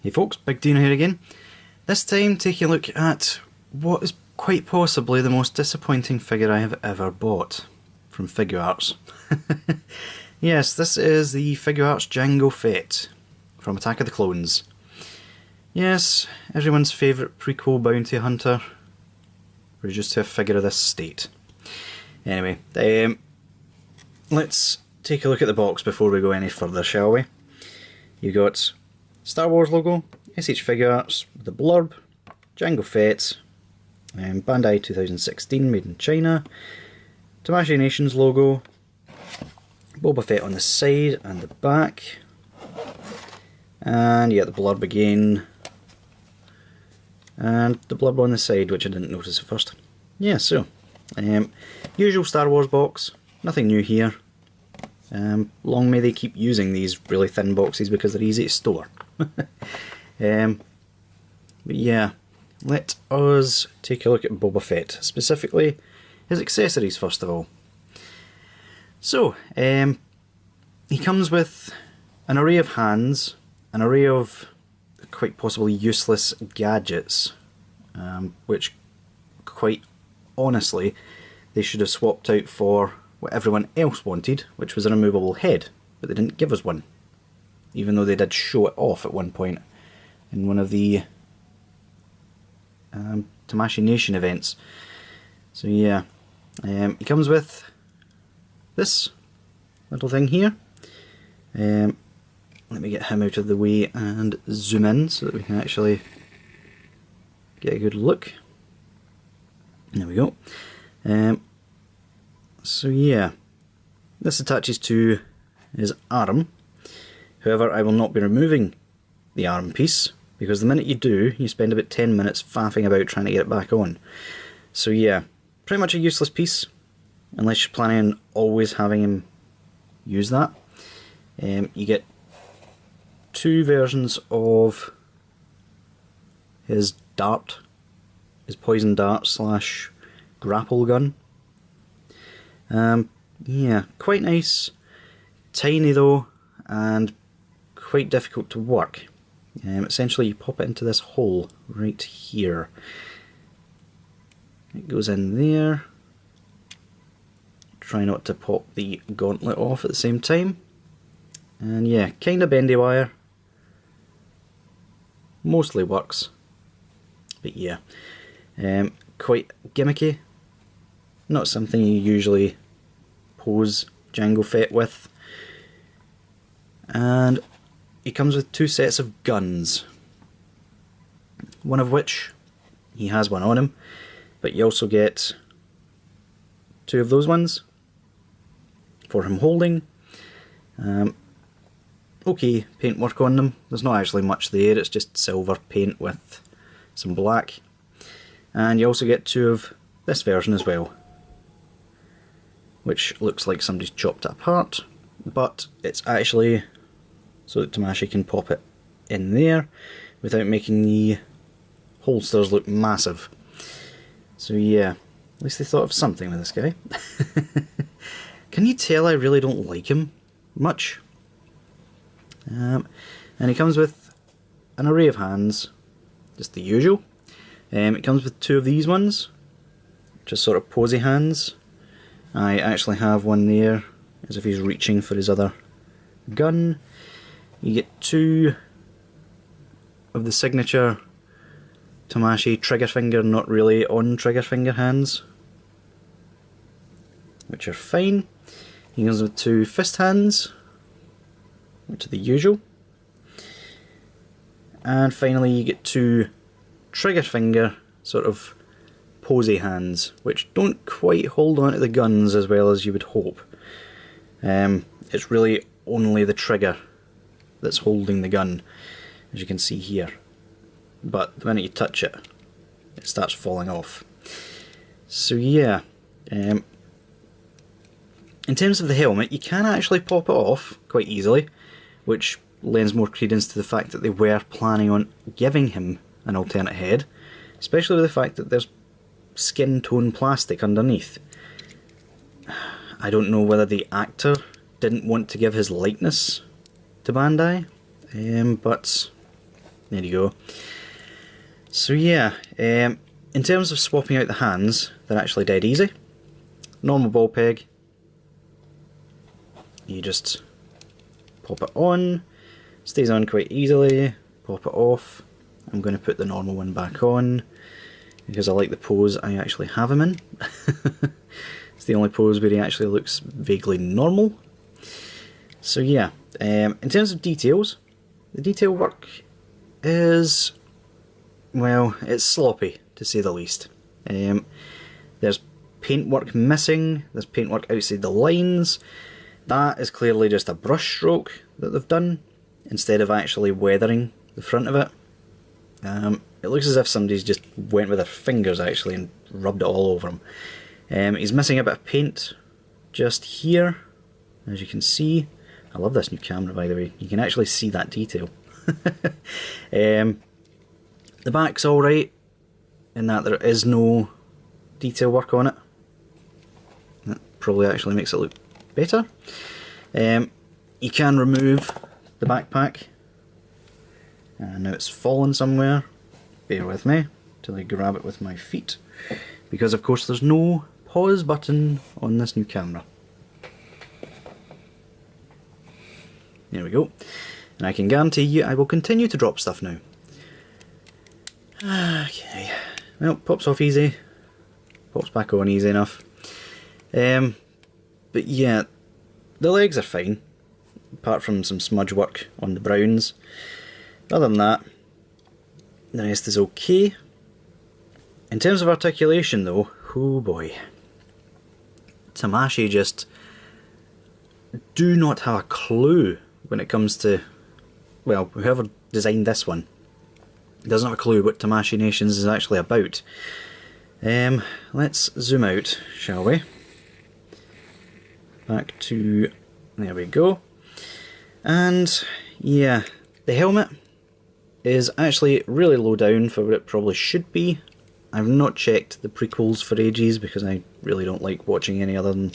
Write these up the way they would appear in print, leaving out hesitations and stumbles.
Hey folks, Big Deano here again. This time taking a look at what is quite possibly the most disappointing figure I have ever bought from Figuarts. Yes, this is the Figuarts Jango Fett from Attack of the Clones. Yes, everyone's favourite prequel bounty hunter, reduced to a figure of this state. Anyway, let's take a look at the box before we go any further, shall we? You got Star Wars logo, SH Figuarts, the blurb, Jango Fett, Bandai 2016, made in China, Tamashii Nations logo, Boba Fett on the side and the back, and yeah, the blurb again, and the blurb on the side, which I didn't notice at first. Yeah, so, usual Star Wars box, nothing new here. Long may they keep using these really thin boxes because they're easy to store. But yeah, let us take a look at Boba Fett, specifically his accessories first of all. So, he comes with an array of hands, an array of quite possibly useless gadgets, which quite honestly they should have swapped out for what everyone else wanted, which was a removable head, but they didn't give us one, even though they did show it off at one point in one of the Tamashii Nation events. So yeah, he comes with this little thing here. Let me get him out of the way and zoom in so that we can actually get a good look. There we go. So yeah, this attaches to his arm. However, I will not be removing the arm piece, because the minute you do, you spend about 10 minutes faffing about trying to get it back on. So yeah, pretty much a useless piece, unless you're planning on always having him use that. You get two versions of his dart, his poison dart slash grapple gun. Yeah, quite nice, tiny though, and quite difficult to work. Essentially you pop it into this hole right here. It goes in there. Try not to pop the gauntlet off at the same time. And yeah, kinda bendy wire. Mostly works. But yeah, quite gimmicky. Not something you usually pose Jango Fett with. And he comes with two sets of guns. One of which, he has one on him, but you also get two of those ones for him holding. Okay, paintwork on them. There's not actually much there, it's just silver paint with some black. And you also get two of this version as well, which looks like somebody's chopped it apart, but it's actually so that Tamashii can pop it in there without making the holsters look massive. So yeah, at least they thought of something with this guy. Can you tell I really don't like him much? And he comes with an array of hands, just the usual. It comes with two of these ones, just sort of posy hands. I actually have one there, as if he's reaching for his other gun. You get two of the signature Tamashii trigger finger, not really on trigger finger hands, which are fine. He comes with two fist hands, which are the usual. And finally you get two trigger finger sort of posy hands, which don't quite hold on to the guns as well as you would hope. It's really only the trigger that's holding the gun, as you can see here. But the minute you touch it, it starts falling off. So yeah, in terms of the helmet, you can actually pop it off quite easily, which lends more credence to the fact that they were planning on giving him an alternate head, especially with the fact that there's skin tone plastic underneath. I don't know whether the actor didn't want to give his likeness to Bandai, but There you go. So yeah, in terms of swapping out the hands, they're actually dead easy. Normal ball peg, you just pop it on, stays on quite easily, pop it off. I'm going to put the normal one back on because I like the pose I actually have him in. It's the only pose where he actually looks vaguely normal. So yeah, in terms of details, the detail work is, well, it's sloppy to say the least. There's paintwork missing, there's paintwork outside the lines. That is clearly just a brush stroke that they've done instead of actually weathering the front of it. It looks as if somebody's just went with their fingers actually and rubbed it all over him. He's missing a bit of paint just here, as you can see. I love this new camera, by the way. You can actually see that detail. The back's alright in that there is no detail work on it. That probably actually makes it look better. You can remove the backpack. Now it's fallen somewhere. Bear with me till I grab it with my feet, because of course there's no pause button on this new camera. There we go. And I can guarantee you I will continue to drop stuff now. Okay. Well, pops off easy. Pops back on easy enough. But yeah, the legs are fine, apart from some smudge work on the browns. Other than that, the rest is okay. In terms of articulation though, oh boy. Tamashii just do not have a clue when it comes to, well, whoever designed this one doesn't have a clue what Tamashii Nations is actually about. Let's zoom out, shall we? Back to, there we go. And yeah, the helmet is actually really low down for what it probably should be. I've not checked the prequels for ages because I really don't like watching any other than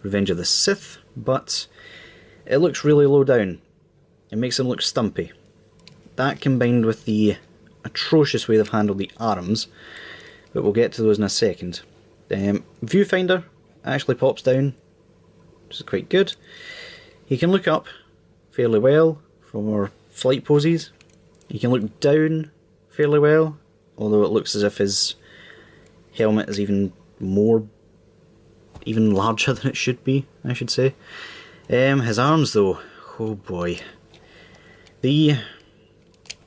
Revenge of the Sith, but it looks really low down. It makes him look stumpy. That combined with the atrocious way they've handled the arms, but we'll get to those in a second. Viewfinder actually pops down, which is quite good. He can look up fairly well for flight poses. He can look down fairly well, although it looks as if his helmet is even larger than it should be, I should say. His arms though, oh boy. The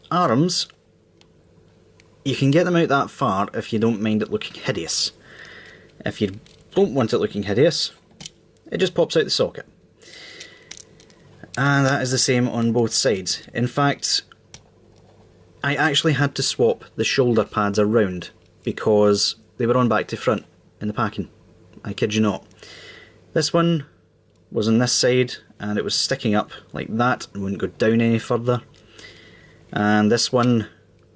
arms, you can get them out that far if you don't mind it looking hideous. If you don't want it looking hideous, it just pops out the socket. And that is the same on both sides. In fact, I actually had to swap the shoulder pads around because they were on back to front in the packing. I kid you not. This one was on this side and it was sticking up like that and wouldn't go down any further. And this one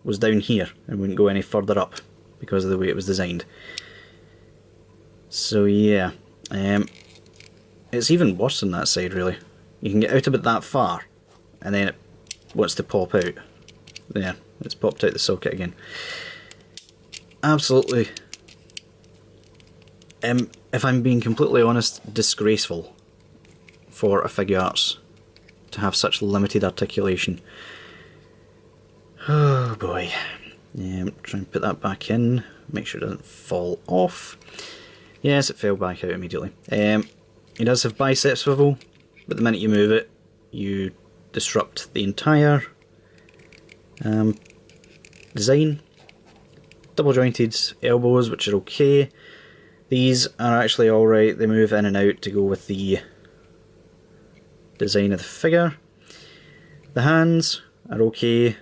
was down here and wouldn't go any further up because of the way it was designed. So yeah, it's even worse than that side really. You can get out about that far and then it wants to pop out. There, it's popped out the socket again. Absolutely, if I'm being completely honest, disgraceful for a Figuarts to have such limited articulation. Oh boy. Try and put that back in, make sure it doesn't fall off. Yes, it fell back out immediately. He does have bicep swivel, but the minute you move it, you disrupt the entire design. Double jointed elbows, which are okay. These are actually alright, they move in and out to go with the design of the figure. The hands are okay,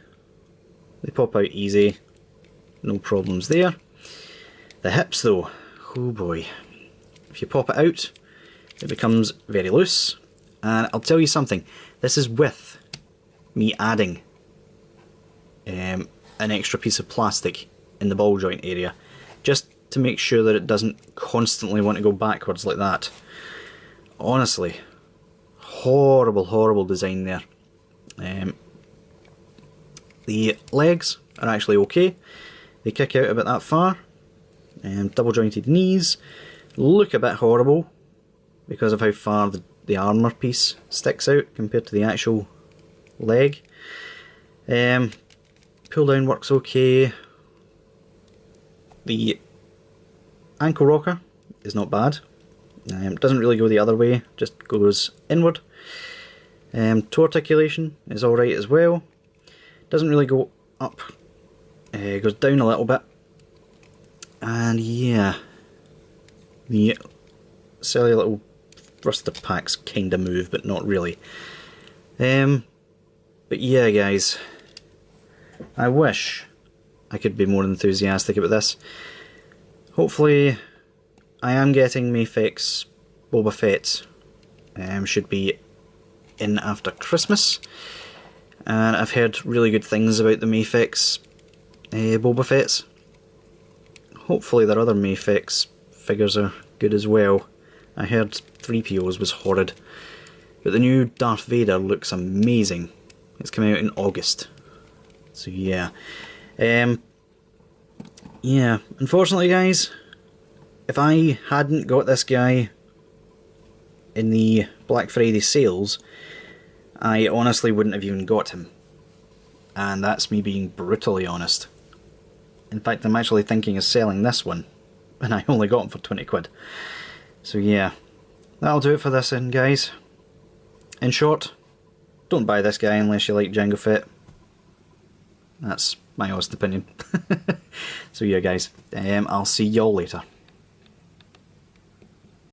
they pop out easy, no problems there. The hips though, oh boy, if you pop it out it becomes very loose, and I'll tell you something, this is with me adding an extra piece of plastic in the ball joint area, just to make sure that it doesn't constantly want to go backwards like that. Honestly, horrible, horrible design there. The legs are actually okay. They kick out about that far. Double jointed knees look a bit horrible because of how far the armour piece sticks out compared to the actual leg. Pull down works okay. The ankle rocker is not bad. Doesn't really go the other way, just goes inward. Toe articulation is alright as well. Doesn't really go up, it goes down a little bit. And yeah, the silly little thruster packs kinda move, but not really. But yeah guys, I wish I could be more enthusiastic about this. Hopefully I am getting Mayfix Boba Fett, should be in after Christmas, and I've heard really good things about the Mayfix Boba Fetts. Hopefully their other Mayfix figures are good as well. I heard 3PO's was horrid, but the new Darth Vader looks amazing. It's coming out in August, so yeah. Yeah, unfortunately guys, if I hadn't got this guy in the Black Friday sales, I honestly wouldn't have even got him. And that's me being brutally honest. In fact, I'm actually thinking of selling this one, and I only got him for 20 quid. So yeah, that'll do it for this then guys. In short, don't buy this guy unless you like Jango Fett. That's my honest opinion. So yeah guys, I'll see y'all later.